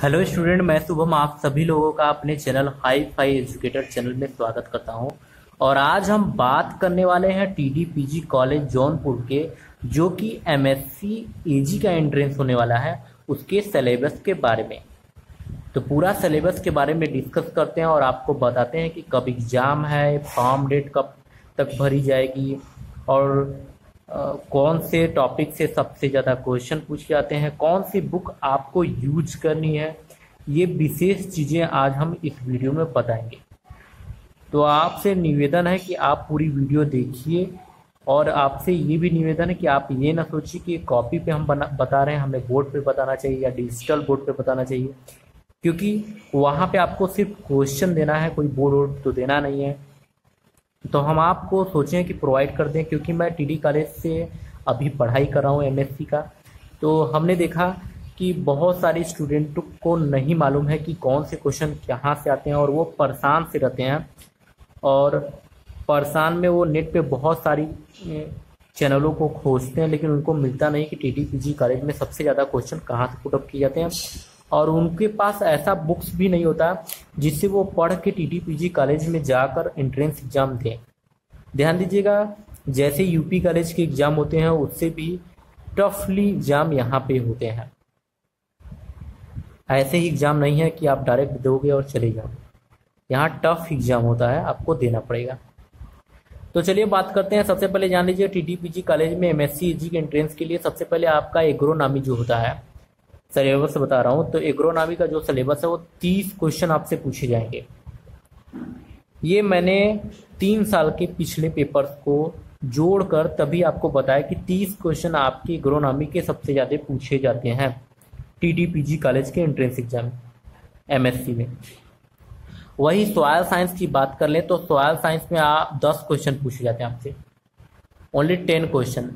Hello student, मैं शुभम आप सभी लोगों का अपने channel hi fi educator channel में स्वागत करता हूं। और आज हम बात करने वाले हैं टीडीपीजी कॉलेज जौनपुर के, जो कि एमएससी एजी का एंट्रेंस होने वाला है, उसके सिलेबस के बारे में। तो पूरा सिलेबस के बारे में डिस्कस करते हैं और आपको बताते हैं कि कब एग्ज़ाम है, फॉर्म डेट कब तक भरी जाएगी और कौन से टॉपिक से सबसे ज़्यादा क्वेश्चन पूछे जाते हैं, कौन सी बुक आपको यूज करनी है। ये विशेष चीज़ें आज हम इस वीडियो में बताएंगे। तो आपसे निवेदन है कि आप पूरी वीडियो देखिए और आपसे ये भी निवेदन है कि आप ये ना सोचिए कि कॉपी पे हम बता रहे हैं, हमें बोर्ड पे बताना चाहिए या डिजिटल बोर्ड पे बताना चाहिए, क्योंकि वहाँ पे आपको सिर्फ क्वेश्चन देना है, कोई बोर्ड वोर्ड तो देना नहीं है। तो हम आपको सोचें कि प्रोवाइड कर दें, क्योंकि मैं टीडी कॉलेज से अभी पढ़ाई कर रहा हूँ एमएससी का। तो हमने देखा कि बहुत सारे स्टूडेंटों को नहीं मालूम है कि कौन से क्वेश्चन कहाँ से आते हैं और वो परेशान से रहते हैं। और परेशान में वो नेट पे बहुत सारी चैनलों को खोजते हैं, लेकिन उनको मिलता नहीं कि टीडीपीजी कॉलेज में सबसे ज़्यादा क्वेश्चन कहाँ से पुट अप किए जाते हैं। और उनके पास ऐसा बुक्स भी नहीं होता जिससे वो पढ़ के टीडीपीजी कॉलेज में जाकर एंट्रेंस एग्ज़ाम दें। ध्यान दीजिएगा, जैसे यूपी कॉलेज के एग्ज़ाम होते हैं उससे भी टफली एग्ज़ाम यहाँ पे होते हैं। ऐसे ही एग्ज़ाम नहीं है कि आप डायरेक्ट दोगे और चले जाओगे, यहाँ टफ एग्ज़ाम होता है, आपको देना पड़ेगा। तो चलिए बात करते हैं। सबसे पहले जान लीजिए, टीडीपीजी कॉलेज में एमएससी एजी के एंट्रेंस के लिए सबसे पहले आपका एग्रोनॉमी जो होता है, सिलेबस बता रहा हूँ। तो एग्रोनॉमी का जो सिलेबस है वो 30 क्वेश्चन आपसे पूछे जाएंगे। ये मैंने 3 साल के पिछले पेपर्स को जोड़कर तभी आपको बताया कि 30 क्वेश्चन आपके एग्रोनॉमी के सबसे ज़्यादा पूछे जाते हैं टीडीपीजी कॉलेज के एंट्रेंस एग्जाम एमएससी में। वही सॉइल साइंस की बात कर लें तो सॉइल साइंस में आप 10 क्वेश्चन पूछे जाते हैं आपसे, ओनली 10 क्वेश्चन।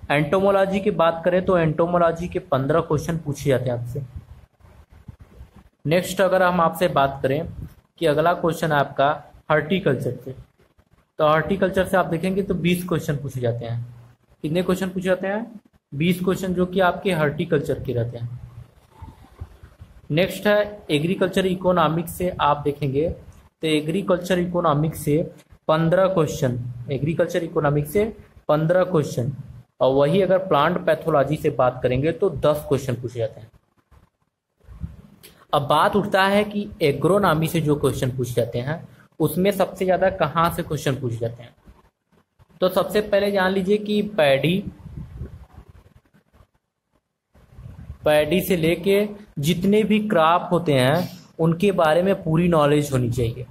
एंटोमोलॉजी की बात करें तो एंटोमोलॉजी के 15 क्वेश्चन पूछे जाते हैं आपसे। नेक्स्ट अगर हम आपसे बात करें कि अगला क्वेश्चन है आपका हॉर्टिकल्चर से, तो हॉर्टिकल्चर से आप देखेंगे तो 20 क्वेश्चन पूछे जाते हैं। कितने क्वेश्चन पूछे जाते हैं? 20 क्वेश्चन, जो कि आपके हॉर्टिकल्चर के रहते हैं। नेक्स्ट है एग्रीकल्चर इकोनॉमिक्स से आप देखेंगे तो एग्रीकल्चर इकोनॉमिक्स से 15 क्वेश्चन, एग्रीकल्चर इकोनॉमिक्स से 15 क्वेश्चन। और वही अगर प्लांट पैथोलॉजी से बात करेंगे तो 10 क्वेश्चन पूछे जाते हैं। अब बात उठता है कि एग्रोनॉमी से जो क्वेश्चन पूछे जाते हैं उसमें सबसे ज़्यादा कहाँ से क्वेश्चन पूछे जाते हैं। तो सबसे पहले जान लीजिए कि पैडी से लेके जितने भी क्रॉप होते हैं उनके बारे में पूरी नॉलेज होनी चाहिए।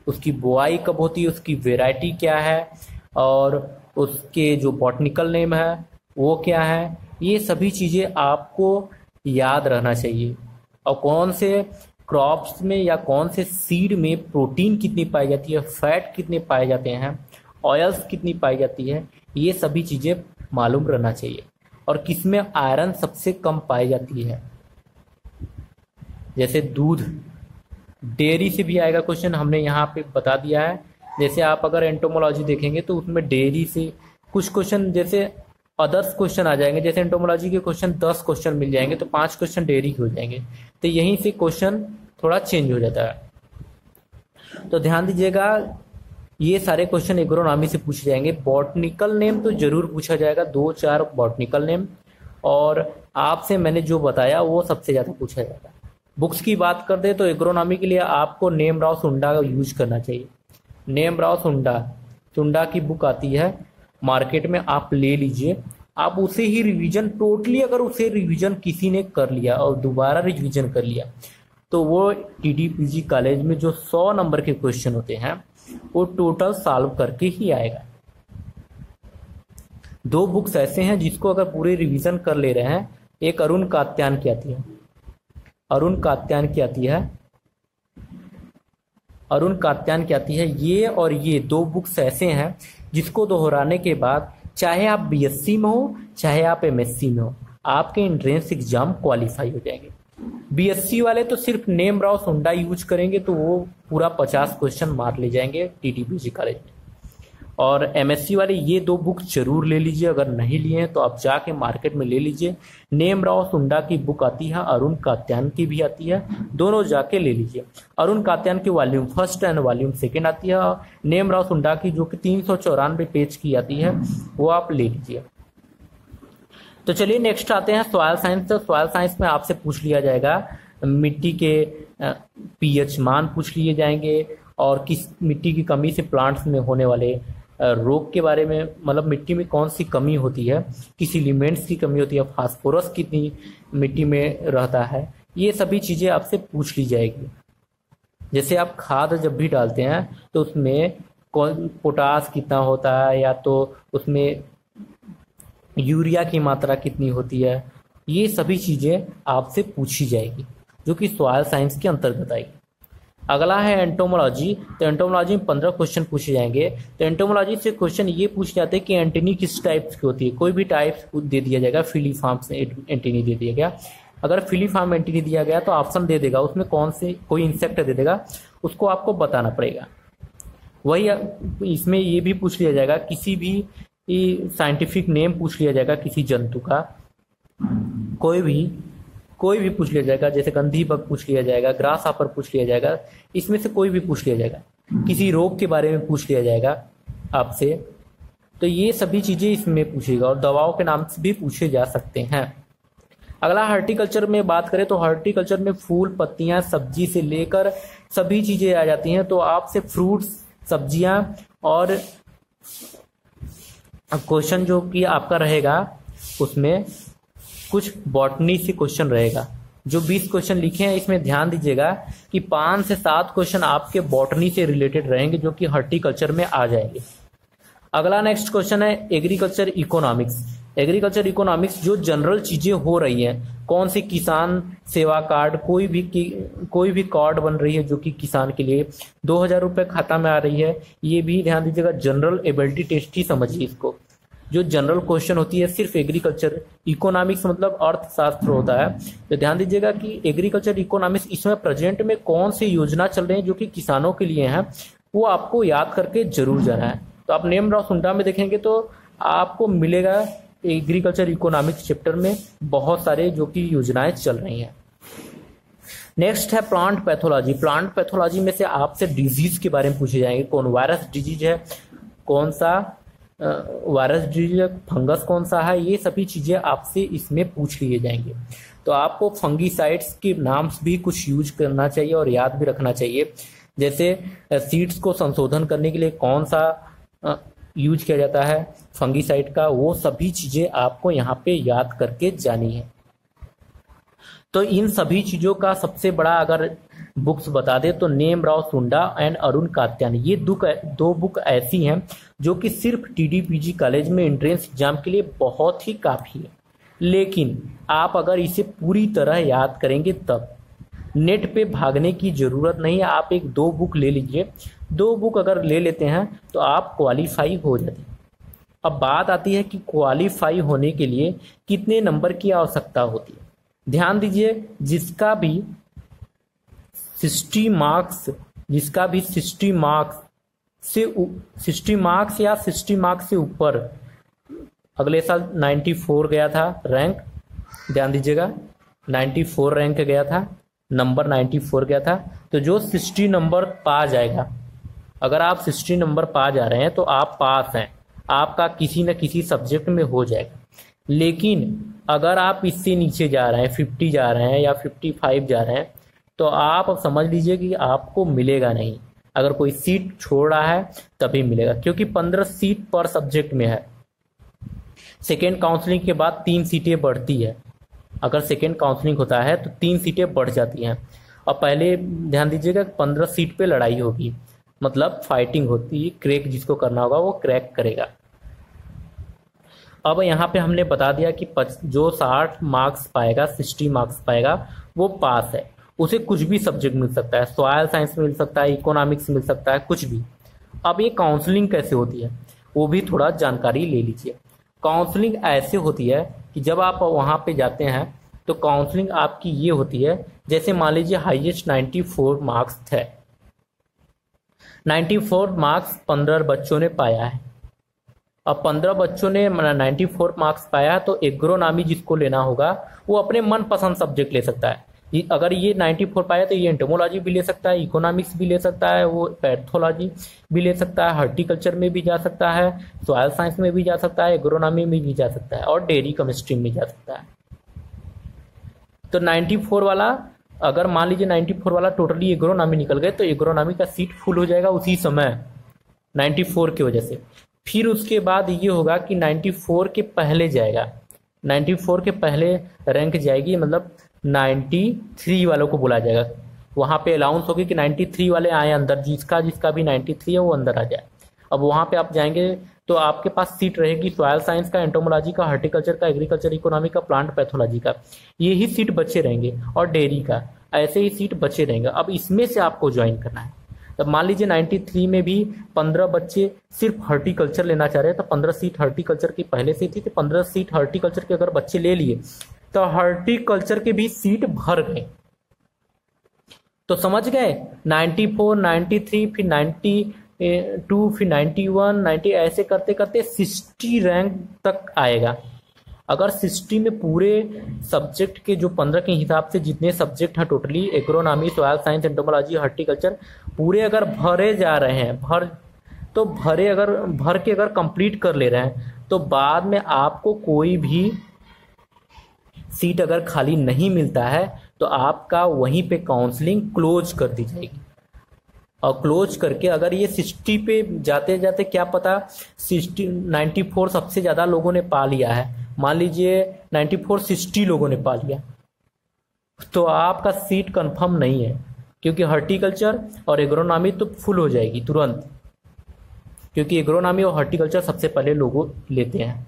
उसकी बुआई कब होती है, उसकी वेराइटी क्या है और उसके जो बॉटनिकल नेम है वो क्या है, ये सभी चीज़ें आपको याद रहना चाहिए। और कौन से क्रॉप्स में या कौन से सीड में प्रोटीन कितनी पाई जाती है, फैट कितने पाए जाते हैं, ऑयल्स कितनी पाई जाती है, ये सभी चीज़ें मालूम रहना चाहिए। और किसमें आयरन सबसे कम पाई जाती है, जैसे दूध। डेयरी से भी आएगा क्वेश्चन, हमने यहाँ पे बता दिया है। जैसे आप अगर एंटोमोलॉजी देखेंगे तो उसमें डेयरी से कुछ क्वेश्चन, जैसे अदर्स क्वेश्चन आ जाएंगे। जैसे एंटोमोलॉजी के क्वेश्चन 10 क्वेश्चन मिल जाएंगे तो 5 क्वेश्चन डेयरी के हो जाएंगे। तो यहीं से क्वेश्चन थोड़ा चेंज हो जाता है। तो ध्यान दीजिएगा, ये सारे क्वेश्चन एग्रोनॉमी से पूछे जाएंगे। बॉटनिकल नेम तो जरूर पूछा जाएगा, 2-4 बॉटनिकल नेम। और आपसे मैंने जो बताया वो सबसे ज़्यादा पूछा जाएगा। बुक्स की बात कर दे तो एग्रोनॉमी के लिए आपको नेम राव सुंडा का यूज करना चाहिए। नेम राव सुंडा की बुक आती है मार्केट में, आप ले लीजिए। आप उसे ही रिवीजन टोटली, अगर उसे रिवीजन किसी ने कर लिया और दोबारा रिवीजन कर लिया तो वो टीडीपीजी कॉलेज में जो 100 नंबर के क्वेश्चन होते हैं वो टोटल सॉल्व करके ही आएगा। 2 बुक्स ऐसे हैं जिसको अगर पूरे रिवीजन कर ले रहे हैं, एक अरुण कात्यायन की आती है, अरुण कात्यायन की आती है ये। और ये 2 बुक्स ऐसे हैं जिसको दोहराने के बाद चाहे आप बीएससी में हो चाहे आप एमएससी में हो, आपके एंट्रेंस एग्जाम क्वालिफाई हो जाएंगे। बीएससी वाले तो सिर्फ नेम राव सुंडा यूज करेंगे तो वो पूरा 50 क्वेश्चन मार ले जाएंगे टीडीपीजी कॉलेज में। और एमएससी वाले ये 2 बुक जरूर ले लीजिए, अगर नहीं लिए हैं तो आप जाके मार्केट में ले लीजिए। नेमराव सुंडा की बुक आती है, अरुण कात्यायन की भी आती है, दोनों जाके ले लीजिए। अरुण कात्यायन की वॉल्यूम 1 एंड वॉल्यूम 2 आती है, नेमराव सुंडा की जो कि 394 पेज की आती है वो आप ले लीजिए। तो चलिए नेक्स्ट आते हैं सॉइल साइंस। तो सॉइल साइंस में आपसे पूछ लिया जाएगा मिट्टी के पीएच मान पूछ लिए जाएंगे, और किस मिट्टी की कमी से प्लांट्स में होने वाले रोग के बारे में, मतलब मिट्टी में कौन सी कमी होती है, किस एलिमेंट्स की कमी होती है, फास्फोरस कितनी मिट्टी में रहता है, ये सभी चीजें आपसे पूछ ली जाएगी। जैसे आप खाद जब भी डालते हैं तो उसमें कौन पोटास कितना होता है, या तो उसमें यूरिया की मात्रा कितनी होती है, ये सभी चीजें आपसे पूछी जाएगी जो कि सॉइल साइंस के अंतर्गत आएगी। अगला है एंटोमोलॉजी। तो एंटोमोलॉजी में 15 क्वेश्चन पूछे जाएंगे। तो एंटोमोलॉजी से क्वेश्चन ये पूछ जाते हैं कि एंटीनी किस टाइप की होती है। कोई भी टाइप दे दिया जाएगा, फिलीफॉर्म से एंटीनी दे दिया गया, अगर फिलीफॉर्म एंटीनी दिया गया तो ऑप्शन दे देगा, उसमें कौन से कोई इंसेक्ट दे देगा, उसको आपको बताना पड़ेगा। वही इसमें ये भी पूछ लिया जाएगा, किसी भी साइंटिफिक नेम पूछ लिया जाएगा किसी जंतु का, कोई भी पूछ लिया जाएगा, जैसे गंधी बग पूछ लिया जाएगा, ग्रास हॉपर पूछ लिया जाएगा, इसमें से कोई भी पूछ लिया जाएगा। किसी रोग के बारे में पूछ लिया जाएगा आपसे, तो ये सभी चीजें इसमें पूछेगा, और दवाओं के नाम से भी पूछे जा सकते हैं। अगला हॉर्टिकल्चर में बात करें तो हॉर्टिकल्चर में फूल, पत्तियां, सब्जी से लेकर सभी चीजें आ जाती हैं। तो आपसे फ्रूट्स, सब्जियां और क्वेश्चन जो कि आपका रहेगा उसमें कुछ बॉटनी से क्वेश्चन रहेगा। जो 20 क्वेश्चन लिखे हैं इसमें ध्यान दीजिएगा कि 5 से 7 क्वेश्चन आपके बॉटनी से रिलेटेड रहेंगे जो कि हॉर्टिकल्चर में आ जाएंगे। अगला नेक्स्ट क्वेश्चन है एग्रीकल्चर इकोनॉमिक्स। एग्रीकल्चर इकोनॉमिक्स जो जनरल चीजें हो रही हैं, कौन सी किसान सेवा कार्ड, कोई भी कार्ड बन रही है जो कि किसान के लिए 2000 रुपये खाता में आ रही है, ये भी ध्यान दीजिएगा। जनरल एबिलिटी टेस्ट ही समझिए इसको। जो जनरल क्वेश्चन होती है सिर्फ एग्रीकल्चर इकोनॉमिक्स मतलब अर्थशास्त्र होता है, तो ध्यान दीजिएगा कि एग्रीकल्चर इकोनॉमिक्स इसमें प्रेजेंट में कौन सी योजना चल रही है जो कि किसानों के लिए है, वो आपको याद करके जरूर जाना है। तो आप नेमराव सुंडा में देखेंगे तो आपको मिलेगा एग्रीकल्चर इकोनॉमिक्स चैप्टर में बहुत सारे जो कि योजनाएं चल रही हैं। नेक्स्ट है प्लांट पैथोलॉजी। प्लांट पैथोलॉजी में से आपसे डिजीज के बारे में पूछे जाएंगे, कौन वायरस डिजीज है, कौन सा वायरस डिजीज, फंगस कौन सा है, ये सभी चीजें आपसे इसमें पूछ लिए जाएंगे। तो आपको फंगीसाइड्स के नाम भी कुछ यूज करना चाहिए और याद भी रखना चाहिए। जैसे सीड्स को संशोधन करने के लिए कौन सा यूज किया जाता है फंगीसाइड का, वो सभी चीजें आपको यहाँ पे याद करके जानी है। तो इन सभी चीजों का सबसे बड़ा अगर बुक्स बता दे तो नेमराव सुंडा एंड अरुण कात्यायन, ये 2 बुक ऐसी हैं जो कि सिर्फ टीडीपीजी कॉलेज में एंट्रेंस एग्जाम के लिए बहुत ही काफी है। लेकिन आप अगर इसे पूरी तरह याद करेंगे तब नेट पे भागने की जरूरत नहीं है। आप 1-2 बुक ले लीजिए, 2 बुक अगर ले लेते हैं तो आप क्वालिफाई हो जाते हैं। अब बात आती है कि क्वालिफाई होने के लिए कितने नंबर की आवश्यकता होती है। ध्यान दीजिए, जिसका भी 60 मार्क्स या 60 मार्क्स से ऊपर, अगले साल 94 गया था रैंक, ध्यान दीजिएगा 94 रैंक गया था, नंबर 94 गया था, तो जो 60 नंबर पा जाएगा, अगर आप 60 नंबर पा जा रहे हैं तो आप पास हैं, आपका किसी न किसी सब्जेक्ट में हो जाएगा। लेकिन अगर आप इससे नीचे जा रहे हैं, 50 जा रहे हैं या 55 जा रहे हैं, तो आप समझ लीजिए कि आपको मिलेगा नहीं। अगर कोई सीट छोड़ रहा है तभी मिलेगा, क्योंकि 15 सीट पर सब्जेक्ट में है। सेकेंड काउंसलिंग के बाद 3 सीटें बढ़ती है। अगर सेकेंड काउंसलिंग होता है तो 3 सीटें बढ़ जाती हैं। और पहले ध्यान दीजिएगा 15 सीट पे लड़ाई होगी, मतलब फाइटिंग होती है, क्रैक जिसको करना होगा वो क्रैक करेगा। अब यहाँ पे हमने बता दिया कि जो 60 मार्क्स पाएगा, 60 मार्क्स पाएगा, वो पास है। उसे कुछ भी सब्जेक्ट मिल सकता है, सॉइल साइंस मिल सकता है, इकोनॉमिक्स मिल सकता है, कुछ भी। अब ये काउंसलिंग कैसे होती है वो भी थोड़ा जानकारी ले लीजिए। काउंसलिंग ऐसे होती है कि जब आप वहाँ पे जाते हैं तो काउंसलिंग आपकी ये होती है, जैसे मान लीजिए हाईएस्ट 94 मार्क्स थे, 94 मार्क्स 15 बच्चों ने पाया है, अब 15 बच्चों ने 94 मार्क्स पाया, तो एग्रोनॉमी जिसको लेना होगा वो अपने मनपसंद सब्जेक्ट ले सकता है। अगर ये 94 पाया तो ये एंटोमोलॉजी भी ले सकता है, इकोनॉमिक्स भी ले सकता है, वो पैथोलॉजी भी ले सकता है, हॉर्टिकल्चर में भी जा सकता है, सॉइल साइंस में भी जा सकता है, एग्रोनॉमी में भी जा सकता है, और डेयरी केमिस्ट्री में जा सकता है। तो 94 वाला, अगर मान लीजिए 94 वाला टोटली एग्रोनॉमी निकल गए तो एग्रोनॉमी का सीट फुल हो जाएगा उसी समय 94 की वजह से। फिर उसके बाद ये होगा कि 94 के पहले जाएगा, 94 के पहले रैंक जाएगी, मतलब 93 वालों को बोला जाएगा। वहाँ पे अलाउंस होगी कि 93 वाले आए अंदर, जिसका जिसका भी 93 है वो अंदर आ जाए। अब वहाँ पे आप जाएंगे तो आपके पास सीट रहेगी सॉइल साइंस का, एंटोमोलॉजी का, हॉर्टिकल्चर का, एग्रीकल्चर इकोनॉमी का, प्लांट पैथोलॉजी का, ये ही सीट बचे रहेंगे, और डेयरी का, ऐसे ही सीट बचे रहेंगे। अब इसमें से आपको ज्वाइन करना है। तब मान लीजिए 93 में भी 15 बच्चे सिर्फ हॉर्टिकल्चर लेना चाह रहे हैं, तो 15 सीट हॉर्टिकल्चर की पहले से थी, तो 15 सीट हॉर्टिकल्चर के अगर बच्चे ले लिए तो हॉर्टिकल्चर के भी सीट भर गए। तो समझ गए, 94, 93, फिर 92, फिर 91, 90, ऐसे करते करते 60 रैंक तक आएगा। अगर 60 में पूरे सब्जेक्ट के जो 15 के हिसाब से जितने सब्जेक्ट हैं totally, agronomy, soil science, entomology, horticulture, पूरे अगर भरे जा रहे हैं, भर के अगर कंप्लीट कर ले रहे हैं, तो बाद में आपको कोई भी सीट अगर खाली नहीं मिलता है तो आपका वहीं पे काउंसलिंग क्लोज कर दी जाएगी। और क्लोज करके अगर ये 60 पे जाते जाते, क्या पता 94 सबसे ज़्यादा लोगों ने पा लिया है, मान लीजिए 94 60 लोगों ने पा लिया, तो आपका सीट कंफर्म नहीं है, क्योंकि हॉर्टिकल्चर और एग्रोनॉमी तो फुल हो जाएगी तुरंत, क्योंकि एग्रोनॉमी और हॉर्टिकल्चर सबसे पहले लोग लेते हैं।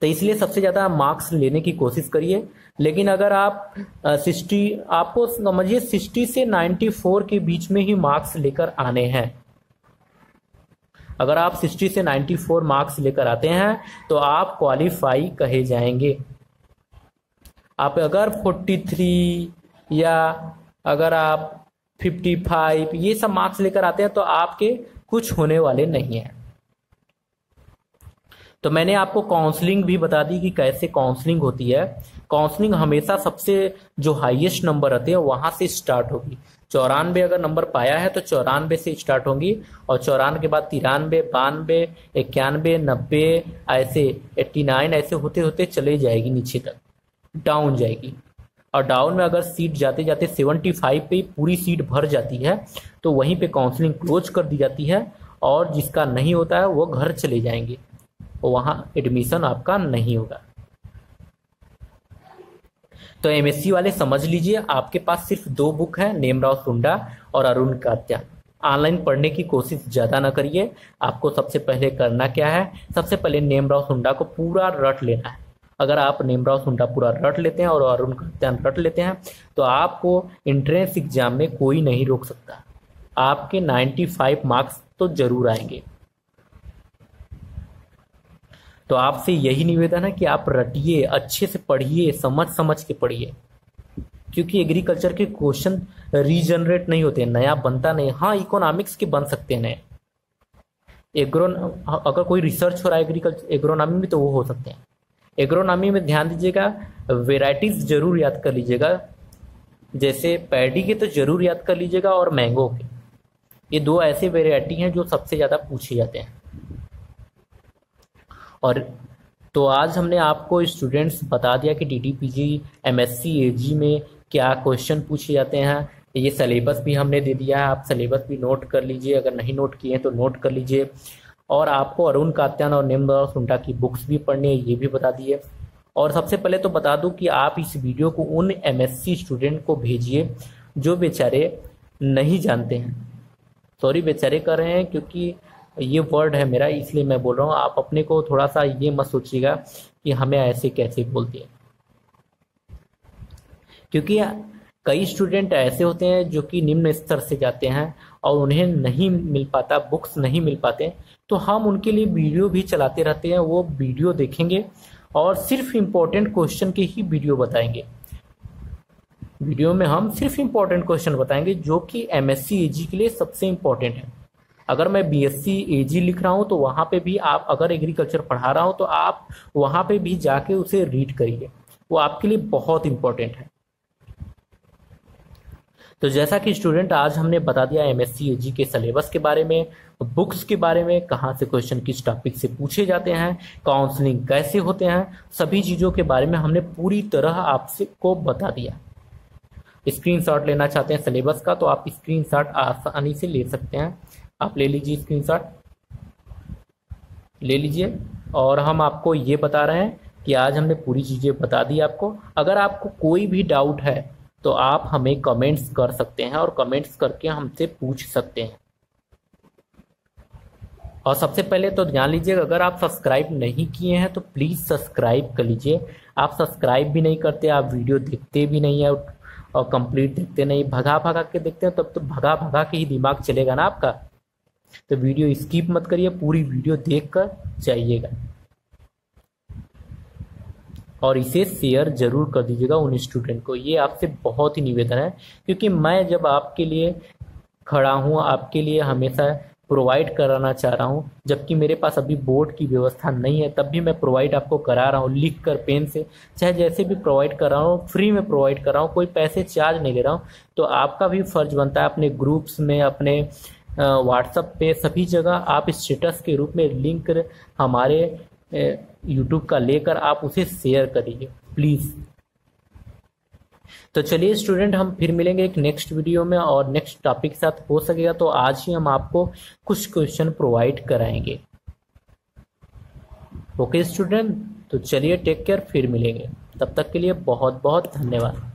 तो इसलिए सबसे ज़्यादा मार्क्स लेने की कोशिश करिए। लेकिन अगर आप 60, आपको समझिए 60 से 94 के बीच में ही मार्क्स लेकर आने हैं। अगर आप 60 से 94 मार्क्स लेकर आते हैं तो आप क्वालिफाई कहे जाएंगे। आप अगर 43 या अगर आप 55 ये सब मार्क्स लेकर आते हैं तो आपके कुछ होने वाले नहीं हैं। तो मैंने आपको काउंसलिंग भी बता दी कि कैसे काउंसलिंग होती है। काउंसलिंग हमेशा सबसे जो हाईएस्ट नंबर आते हैं वहां से स्टार्ट होगी। 94 अगर नंबर पाया है तो 94 से स्टार्ट होंगी, और 94 के बाद 93, 92, 91, 90, ऐसे 89, ऐसे होते होते चले जाएगी, नीचे तक डाउन जाएगी। और डाउन में अगर सीट जाते जाते 75 पे पूरी सीट भर जाती है तो वहीं पे काउंसलिंग क्लोज कर दी जाती है, और जिसका नहीं होता है वो घर चले जाएंगे, वहां एडमिशन आपका नहीं होगा। तो एमएससी वाले समझ लीजिए, आपके पास सिर्फ 2 बुक है, नेमराव सुंडा और अरुण कात्यान। ऑनलाइन पढ़ने की कोशिश ज़्यादा ना करिए। आपको सबसे पहले करना क्या है, सबसे पहले नेमराव सुंडा को पूरा रट लेना है। अगर आप नेमराव सुंडा पूरा रट लेते हैं और अरुण कात्यान रट लेते हैं तो आपको एंट्रेंस एग्जाम में कोई नहीं रोक सकता। आपके 95 मार्क्स तो जरूर आएंगे। तो आपसे यही निवेदन है कि आप रटिए, अच्छे से पढ़िए, समझ समझ के पढ़िए, क्योंकि एग्रीकल्चर के क्वेश्चन रीजनरेट नहीं होते, नया बनता नहीं। हाँ, इकोनॉमिक्स के बन सकते हैं नए, अगर कोई रिसर्च हो रहा है एग्रीकल्चर एग्रोनॉमी में तो वो हो सकते हैं। एग्रोनॉमी में ध्यान दीजिएगा, वेराइटीज जरूर याद कर लीजिएगा, जैसे पैडी के तो जरूर याद कर लीजिएगा, और मैंगो के, ये 2 ऐसे वेराइटी हैं जो सबसे ज़्यादा पूछे जाते हैं। और तो आज हमने आपको स्टूडेंट्स बता दिया कि DDPG, MSc AG में क्या क्वेश्चन पूछे जाते हैं। ये सिलेबस भी हमने दे दिया है, आप सिलेबस भी नोट कर लीजिए, अगर नहीं नोट किए हैं तो नोट कर लीजिए। और आपको अरुण कात्यान और नेमराव सुंडा की बुक्स भी पढ़नी है, ये भी बता दिए। और सबसे पहले तो बता दूं कि आप इस वीडियो को उन MSc स्टूडेंट को भेजिए जो बेचारे नहीं जानते हैं। सॉरी बेचारे कर रहे हैं क्योंकि ये वर्ड है मेरा, इसलिए मैं बोल रहा हूँ। आप अपने को थोड़ा सा ये मत सोचिएगा कि हमें ऐसे कैसे बोलते हैं, क्योंकि कई स्टूडेंट ऐसे होते हैं जो कि निम्न स्तर से जाते हैं और उन्हें नहीं मिल पाता, बुक्स नहीं मिल पाते, तो हम उनके लिए वीडियो भी चलाते रहते हैं। वो वीडियो देखेंगे और सिर्फ इम्पोर्टेंट क्वेश्चन के ही वीडियो बताएंगे। वीडियो में हम सिर्फ इम्पोर्टेंट क्वेश्चन बताएंगे जो कि MSc AG के लिए सबसे इम्पोर्टेंट है। अगर मैं बीएससी एजी लिख रहा हूँ तो वहाँ पे भी आप, अगर एग्रीकल्चर पढ़ा रहा हूँ तो आप वहाँ पे भी जाके उसे रीड करिए, वो आपके लिए बहुत इंपॉर्टेंट है। तो जैसा कि स्टूडेंट आज हमने बता दिया एमएससी एजी के सिलेबस के बारे में, बुक्स के बारे में, कहाँ से क्वेश्चन किस टॉपिक से पूछे जाते हैं, काउंसलिंग कैसे होते हैं, सभी चीज़ों के बारे में हमने पूरी तरह आपसे को बता दिया। स्क्रीनशॉट लेना चाहते हैं सिलेबस का तो आप स्क्रीनशॉट आसानी से ले सकते हैं। आप ले लीजिए, स्क्रीनशॉट ले लीजिए। और हम आपको ये बता रहे हैं कि आज हमने पूरी चीज़ें बता दी आपको। अगर आपको कोई भी डाउट है तो आप हमें कमेंट्स कर सकते हैं और कमेंट्स करके हमसे पूछ सकते हैं। और सबसे पहले तो ध्यान लीजिएगा, अगर आप सब्सक्राइब नहीं किए हैं तो प्लीज़ सब्सक्राइब कर लीजिए। आप सब्सक्राइब भी नहीं करते, आप वीडियो देखते भी नहीं है और कंप्लीट देखते नहीं, भगा भगा के देखते हैं, तब तो भगा भगा के ही दिमाग चलेगा ना आपका। तो वीडियो स्किप मत करिए, पूरी वीडियो देख कर जाइएगा और इसे शेयर जरूर कर दीजिएगा उन स्टूडेंट को। ये आपसे बहुत ही निवेदन है, क्योंकि मैं जब आपके लिए खड़ा हूँ, आपके लिए हमेशा प्रोवाइड कराना चाह रहा हूँ, जबकि मेरे पास अभी बोर्ड की व्यवस्था नहीं है, तब भी मैं प्रोवाइड आपको करा रहा हूँ, लिख कर पेन से, चाहे जैसे भी प्रोवाइड कर रहा हूँ, फ्री में प्रोवाइड कर रहा हूँ, कोई पैसे चार्ज नहीं ले रहा हूँ। तो आपका भी फर्ज बनता है अपने ग्रुप्स में, अपने व्हाट्सएप पे, सभी जगह आप स्टेटस के रूप में लिंक हमारे यूट्यूब का लेकर आप उसे शेयर करिए प्लीज़। तो चलिए स्टूडेंट, हम फिर मिलेंगे एक नेक्स्ट वीडियो में और नेक्स्ट टॉपिक के साथ। हो सकेगा तो आज ही हम आपको कुछ क्वेश्चन प्रोवाइड कराएंगे। ओके स्टूडेंट, तो चलिए टेक केयर, फिर मिलेंगे। तब तक के लिए बहुत बहुत धन्यवाद।